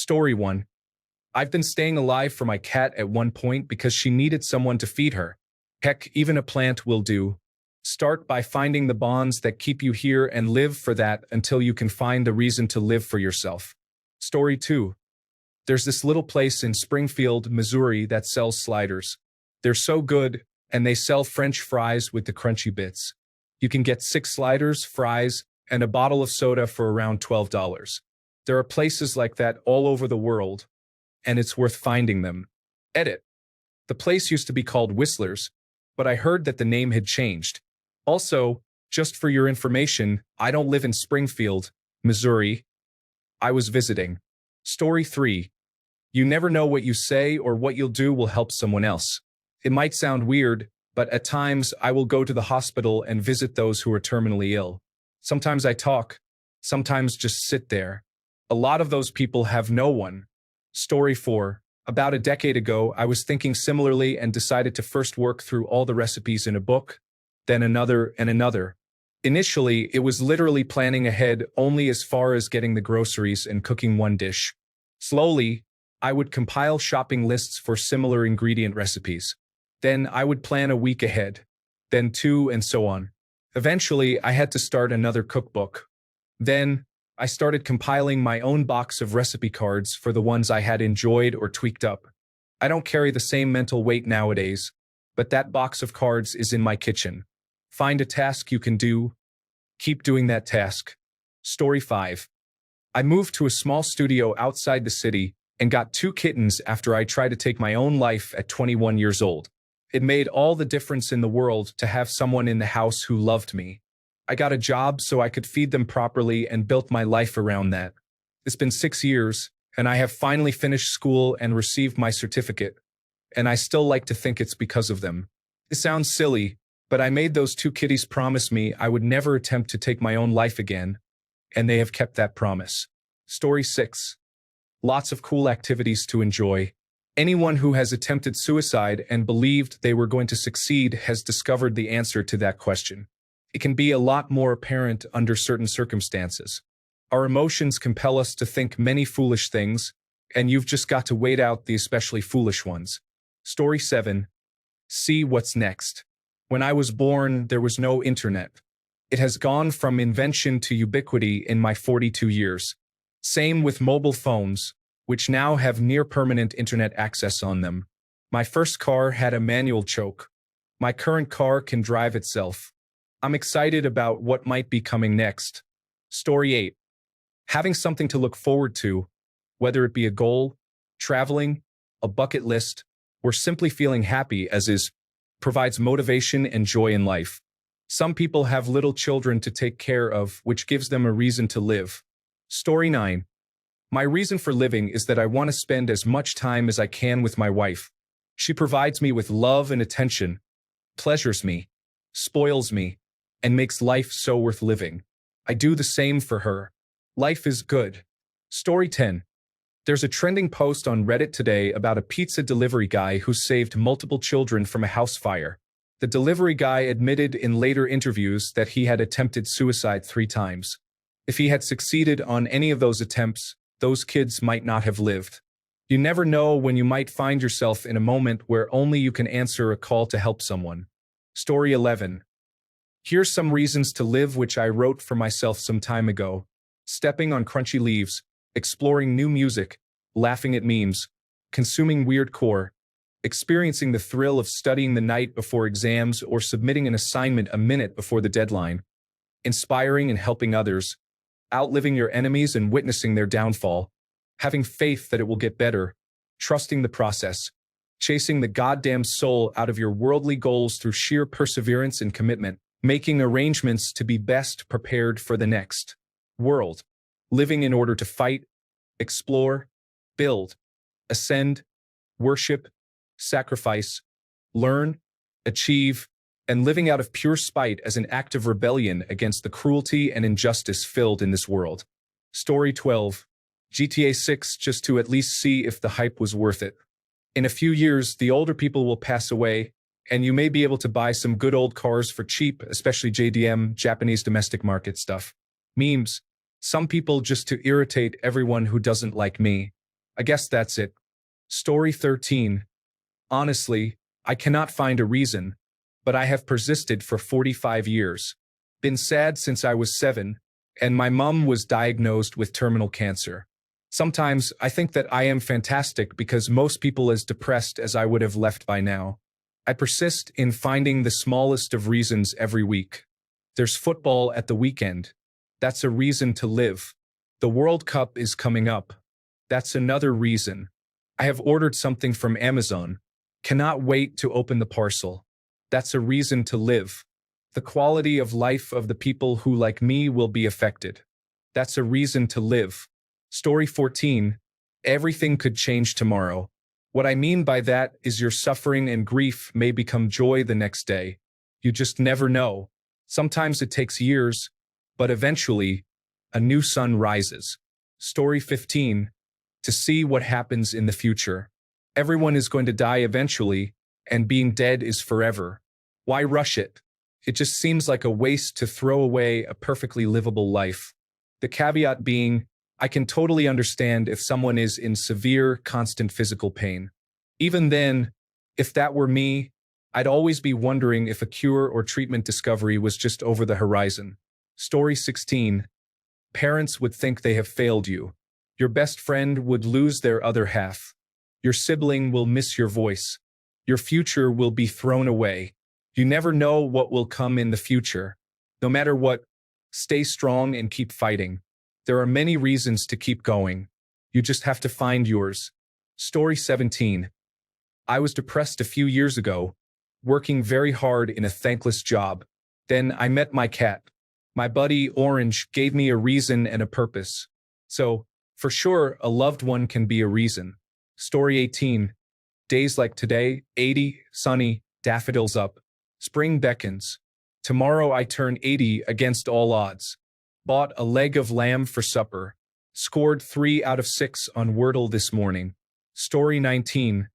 Story 1. I've been staying alive for my cat at one point because she needed someone to feed her. Heck, even a plant will do. Start by finding the bonds that keep you here and live for that until you can find a reason to live for yourself. Story 2. There's this little place in Springfield, Missouri that sells sliders. They're so good, and they sell French fries with the crunchy bits. You can get 6 sliders, fries, and a bottle of soda for around $12. There are places like that all over the world, and it's worth finding them. Edit. The place used to be called Whistler's, but I heard that the name had changed. Also, just for your information, I don't live in Springfield, Missouri. I was visiting. Story 3. You never know what you say or what you'll do will help someone else. It might sound weird, but at times I will go to the hospital and visit those who are terminally ill. Sometimes I talk, sometimes just sit there. A lot of those people have no one. Story 4. About a decade ago, I was thinking similarly and decided to first work through all the recipes in a book, then another and another. Initially, it was literally planning ahead only as far as getting the groceries and cooking one dish. Slowly, I would compile shopping lists for similar ingredient recipes. Then I would plan a week ahead, then 2, and so on. Eventually, I had to start another cookbook. Then, I started compiling my own box of recipe cards for the ones I had enjoyed or tweaked up. I don't carry the same mental weight nowadays, but that box of cards is in my kitchen. Find a task you can do. Keep doing that task. Story 5. I moved to a small studio outside the city and got 2 kittens after I tried to take my own life at 21 years old. It made all the difference in the world to have someone in the house who loved me. I got a job so I could feed them properly and built my life around that. It's been 6 years, and I have finally finished school and received my certificate. And I still like to think it's because of them. It sounds silly, but I made those 2 kitties promise me I would never attempt to take my own life again, and they have kept that promise. Story 6. Lots of cool activities to enjoy. Anyone who has attempted suicide and believed they were going to succeed has discovered the answer to that question. It can be a lot more apparent under certain circumstances. Our emotions compel us to think many foolish things, and you've just got to wait out the especially foolish ones. Story 7. See what's next. When I was born, there was no internet. It has gone from invention to ubiquity in my 42 years. Same with mobile phones, which now have near-permanent internet access on them. My first car had a manual choke. My current car can drive itself. I'm excited about what might be coming next. Story 8. Having something to look forward to, whether it be a goal, traveling, a bucket list, or simply feeling happy as is, provides motivation and joy in life. Some people have little children to take care of, which gives them a reason to live. Story 9. My reason for living is that I want to spend as much time as I can with my wife. She provides me with love and attention, pleasures me, spoils me, and makes life so worth living. I do the same for her. Life is good. Story 10. There's a trending post on Reddit today about a pizza delivery guy who saved multiple children from a house fire. The delivery guy admitted in later interviews that he had attempted suicide 3 times. If he had succeeded on any of those attempts, those kids might not have lived. You never know when you might find yourself in a moment where only you can answer a call to help someone. Story 11. Here's some reasons to live which I wrote for myself some time ago. Stepping on crunchy leaves, exploring new music, laughing at memes, consuming weird core, experiencing the thrill of studying the night before exams or submitting an assignment a minute before the deadline, inspiring and helping others, outliving your enemies and witnessing their downfall, having faith that it will get better, trusting the process, chasing the goddamn soul out of your worldly goals through sheer perseverance and commitment, making arrangements to be best prepared for the next world, living in order to fight, explore, build, ascend, worship, sacrifice, learn, achieve, and living out of pure spite as an act of rebellion against the cruelty and injustice filled in this world. Story 12. GTA 6 just to at least see if the hype was worth it. In a few years, the older people will pass away, and you may be able to buy some good old cars for cheap, especially JDM, Japanese domestic market stuff. Memes. Some people just to irritate everyone who doesn't like me. I guess that's it. Story 13. Honestly, I cannot find a reason, but I have persisted for 45 years. Been sad since I was 7, and my mum was diagnosed with terminal cancer. Sometimes I think that I am fantastic because most people as depressed as I would have left by now. I persist in finding the smallest of reasons every week. There's football at the weekend. That's a reason to live. The World Cup is coming up. That's another reason. I have ordered something from Amazon. Cannot wait to open the parcel. That's a reason to live. The quality of life of the people who, like me, will be affected. That's a reason to live. Story 14. Everything could change tomorrow. What I mean by that is your suffering and grief may become joy the next day. You just never know. Sometimes it takes years, but eventually, a new sun rises. Story 15. To see what happens in the future. Everyone is going to die eventually, and being dead is forever. Why rush it? It just seems like a waste to throw away a perfectly livable life. The caveat being, I can totally understand if someone is in severe, constant physical pain. Even then, if that were me, I'd always be wondering if a cure or treatment discovery was just over the horizon. Story 16. Parents would think they have failed you. Your best friend would lose their other half. Your sibling will miss your voice. Your future will be thrown away. You never know what will come in the future. No matter what, stay strong and keep fighting. There are many reasons to keep going. You just have to find yours. Story 17. I was depressed a few years ago, working very hard in a thankless job. Then I met my cat. My buddy Orange gave me a reason and a purpose. So, for sure, a loved one can be a reason. Story 18. Days like today, 80, sunny, daffodils up. Spring beckons. Tomorrow I turn 80 against all odds. Bought a leg of lamb for supper. Scored 3 out of 6 on Wordle this morning. Story 19.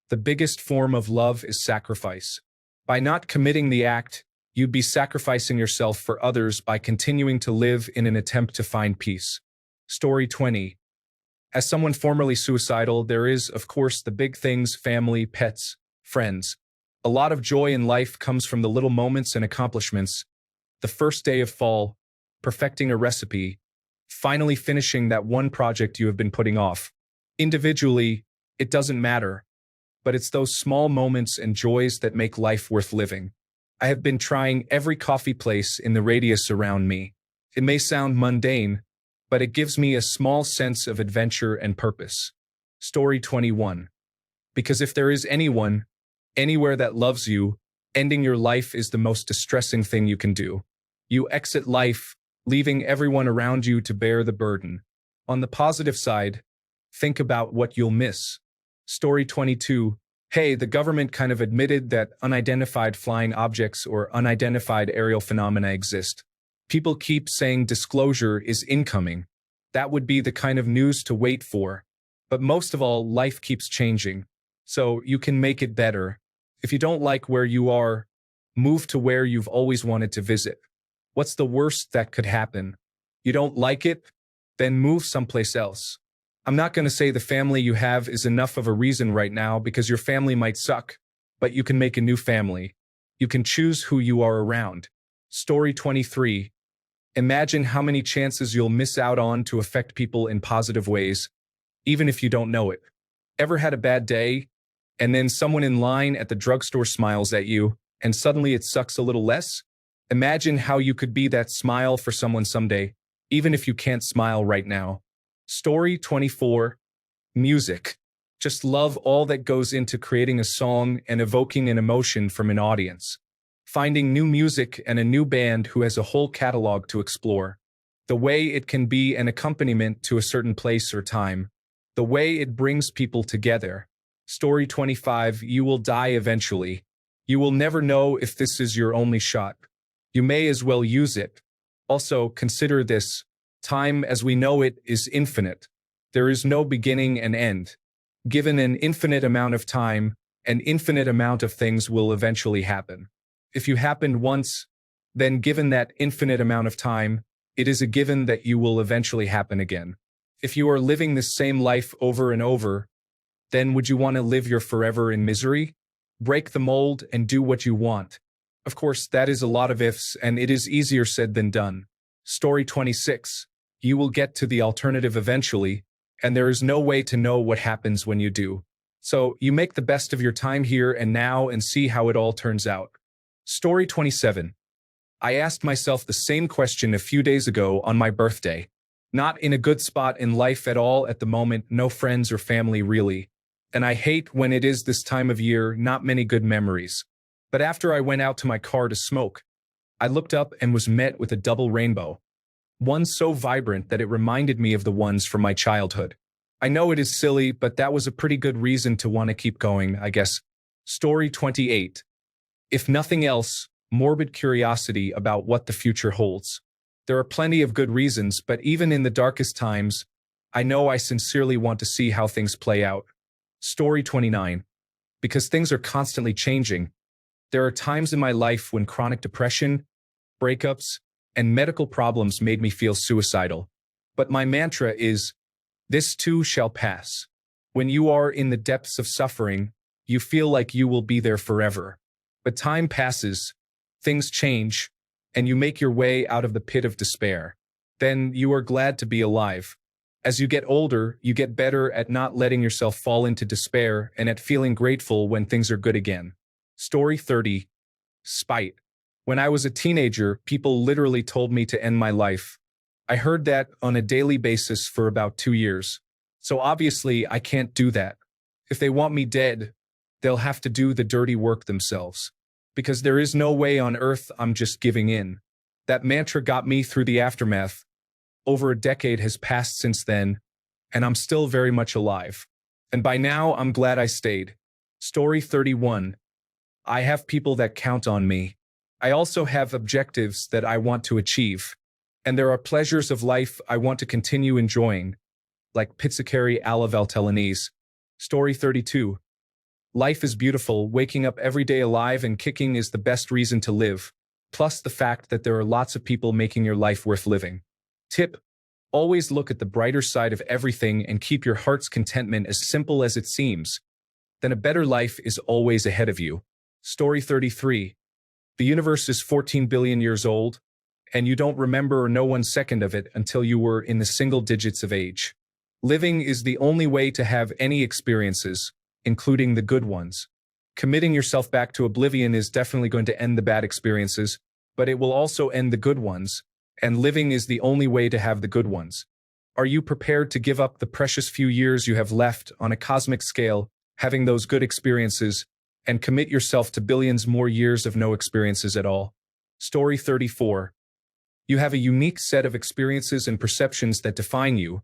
The biggest form of love is sacrifice. By not committing the act, you'd be sacrificing yourself for others by continuing to live in an attempt to find peace. Story 20. As someone formerly suicidal, there is, of course, the big things: family, pets, friends. A lot of joy in life comes from the little moments and accomplishments. The first day of fall, perfecting a recipe, finally finishing that one project you have been putting off. Individually, it doesn't matter, but it's those small moments and joys that make life worth living. I have been trying every coffee place in the radius around me. It may sound mundane, but it gives me a small sense of adventure and purpose. Story 21. Because if there is anyone, anywhere that loves you, ending your life is the most distressing thing you can do. You exit life, leaving everyone around you to bear the burden. On the positive side, think about what you'll miss. Story 22. Hey, the government kind of admitted that unidentified flying objects or unidentified aerial phenomena exist. People keep saying disclosure is incoming. That would be the kind of news to wait for. But most of all, life keeps changing. So you can make it better. If you don't like where you are, move to where you've always wanted to visit. What's the worst that could happen? You don't like it? Then move someplace else. I'm not going to say the family you have is enough of a reason right now because your family might suck, but you can make a new family. You can choose who you are around. Story 23. Imagine how many chances you'll miss out on to affect people in positive ways, even if you don't know it. Ever had a bad day, and then someone in line at the drugstore smiles at you, and suddenly it sucks a little less? Imagine how you could be that smile for someone someday, even if you can't smile right now. Story 24. Music. Just love all that goes into creating a song and evoking an emotion from an audience. Finding new music and a new band who has a whole catalog to explore. The way it can be an accompaniment to a certain place or time. The way it brings people together. Story 25. You will die eventually. You will never know if this is your only shot. You may as well use it. Also, consider this. Time as we know it is infinite. There is no beginning and end. Given an infinite amount of time, an infinite amount of things will eventually happen. If you happened once, then given that infinite amount of time, it is a given that you will eventually happen again. If you are living this same life over and over, then would you want to live your forever in misery? Break the mold and do what you want. Of course, that is a lot of ifs, and it is easier said than done. Story 26. You will get to the alternative eventually, and there is no way to know what happens when you do. So, you make the best of your time here and now and see how it all turns out. Story 27. I asked myself the same question a few days ago on my birthday. Not in a good spot in life at all at the moment, no friends or family really. And I hate when it is this time of year, not many good memories. But after I went out to my car to smoke, I looked up and was met with a double rainbow. One so vibrant that it reminded me of the ones from my childhood. I know it is silly, but that was a pretty good reason to want to keep going, I guess. Story 28. If nothing else, morbid curiosity about what the future holds. There are plenty of good reasons, but even in the darkest times, I know I sincerely want to see how things play out. Story 29. Because things are constantly changing, there are times in my life when chronic depression, breakups, and medical problems made me feel suicidal. But my mantra is, this too shall pass. When you are in the depths of suffering, you feel like you will be there forever. But time passes, things change, and you make your way out of the pit of despair. Then you are glad to be alive. As you get older, you get better at not letting yourself fall into despair and at feeling grateful when things are good again. Story 30. Spite. When I was a teenager, people literally told me to end my life. I heard that on a daily basis for about 2 years. So obviously, I can't do that. If they want me dead, they'll have to do the dirty work themselves. Because there is no way on earth I'm just giving in. That mantra got me through the aftermath. Over a decade has passed since then, and I'm still very much alive. And by now, I'm glad I stayed. Story 31. I have people that count on me. I also have objectives that I want to achieve. And there are pleasures of life I want to continue enjoying, like pizzicari alla Valtellinese. Story 32. Life is beautiful, waking up every day alive and kicking is the best reason to live, plus the fact that there are lots of people making your life worth living. Tip: always look at the brighter side of everything and keep your heart's contentment as simple as it seems. Then a better life is always ahead of you. Story 33. The universe is 14 billion years old, and you don't remember or know 1 second of it until you were in the single digits of age. Living is the only way to have any experiences, including the good ones. Committing yourself back to oblivion is definitely going to end the bad experiences, but it will also end the good ones, and living is the only way to have the good ones. Are you prepared to give up the precious few years you have left on a cosmic scale, having those good experiences, and commit yourself to billions more years of no experiences at all? Story 34. You have a unique set of experiences and perceptions that define you.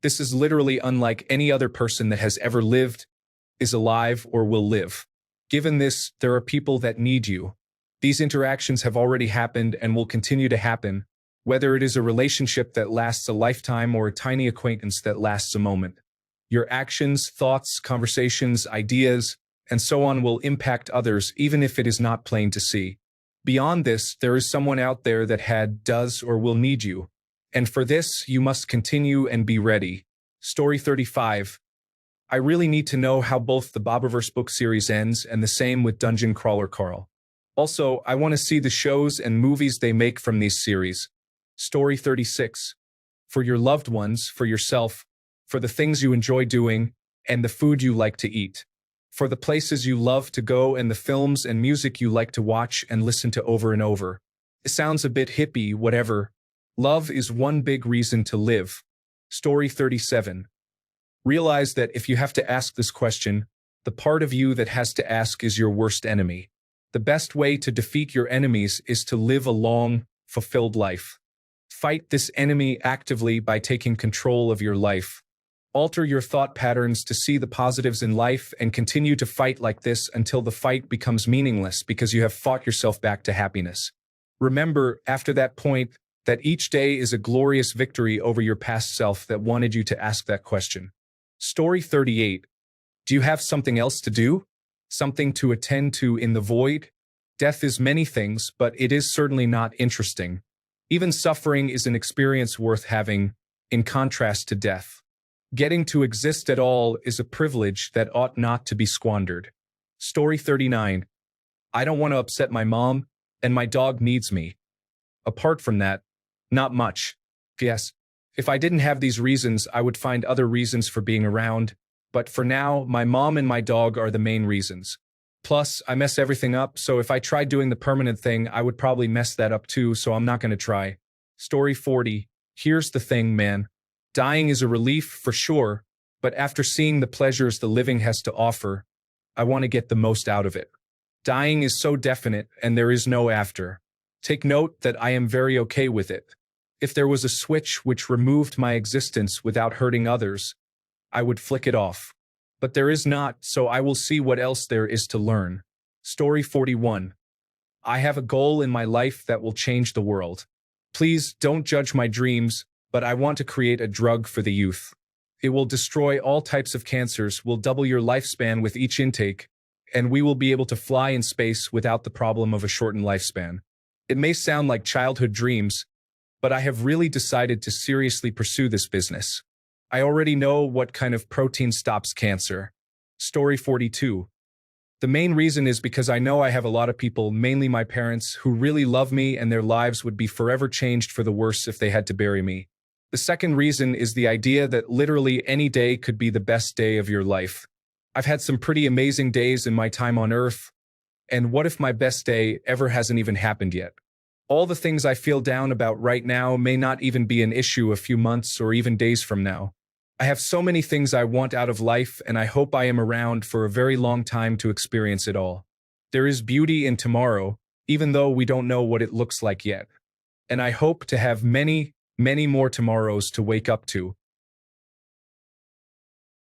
This is literally unlike any other person that has ever lived, is alive, or will live. Given this, there are people that need you. These interactions have already happened and will continue to happen, whether it is a relationship that lasts a lifetime or a tiny acquaintance that lasts a moment. Your actions, thoughts, conversations, ideas, and so on will impact others even if it is not plain to see. Beyond this, there is someone out there that had, does, or will need you. And for this, you must continue and be ready. Story 35. I really need to know how both the Bobberverse book series ends and the same with Dungeon Crawler Carl. Also, I want to see the shows and movies they make from these series. Story 36. For your loved ones, for yourself, for the things you enjoy doing, and the food you like to eat. For the places you love to go and the films and music you like to watch and listen to over and over. It sounds a bit hippie, whatever. Love is one big reason to live. Story 37. Realize that if you have to ask this question, the part of you that has to ask is your worst enemy. The best way to defeat your enemies is to live a long, fulfilled life. Fight this enemy actively by taking control of your life. Alter your thought patterns to see the positives in life and continue to fight like this until the fight becomes meaningless because you have fought yourself back to happiness. Remember, after that point, that each day is a glorious victory over your past self that wanted you to ask that question. Story 38. Do you have something else to do? Something to attend to in the void? Death is many things, but it is certainly not interesting. Even suffering is an experience worth having, in contrast to death. Getting to exist at all is a privilege that ought not to be squandered. Story 39. I don't want to upset my mom, and my dog needs me. Apart from that, not much. Yes, if I didn't have these reasons, I would find other reasons for being around, but for now, my mom and my dog are the main reasons. Plus, I mess everything up, so if I tried doing the permanent thing, I would probably mess that up too, so I'm not going to try. Story 40. Here's the thing, man. Dying is a relief for sure, but after seeing the pleasures the living has to offer, I want to get the most out of it. Dying is so definite, and there is no after. Take note that I am very okay with it. If there was a switch which removed my existence without hurting others, I would flick it off. But there is not, so I will see what else there is to learn. Story 41. I have a goal in my life that will change the world. Please don't judge my dreams, but I want to create a drug for the youth. It will destroy all types of cancers, will double your lifespan with each intake, and we will be able to fly in space without the problem of a shortened lifespan. It may sound like childhood dreams, but I have really decided to seriously pursue this business. I already know what kind of protein stops cancer. Story 42. The main reason is because I know I have a lot of people, mainly my parents, who really love me and their lives would be forever changed for the worse if they had to bury me. The second reason is the idea that literally any day could be the best day of your life. I've had some pretty amazing days in my time on Earth, and what if my best day ever hasn't even happened yet? All the things I feel down about right now may not even be an issue a few months or even days from now. I have so many things I want out of life, and I hope I am around for a very long time to experience it all. There is beauty in tomorrow, even though we don't know what it looks like yet. And I hope to have many, many more tomorrows to wake up to.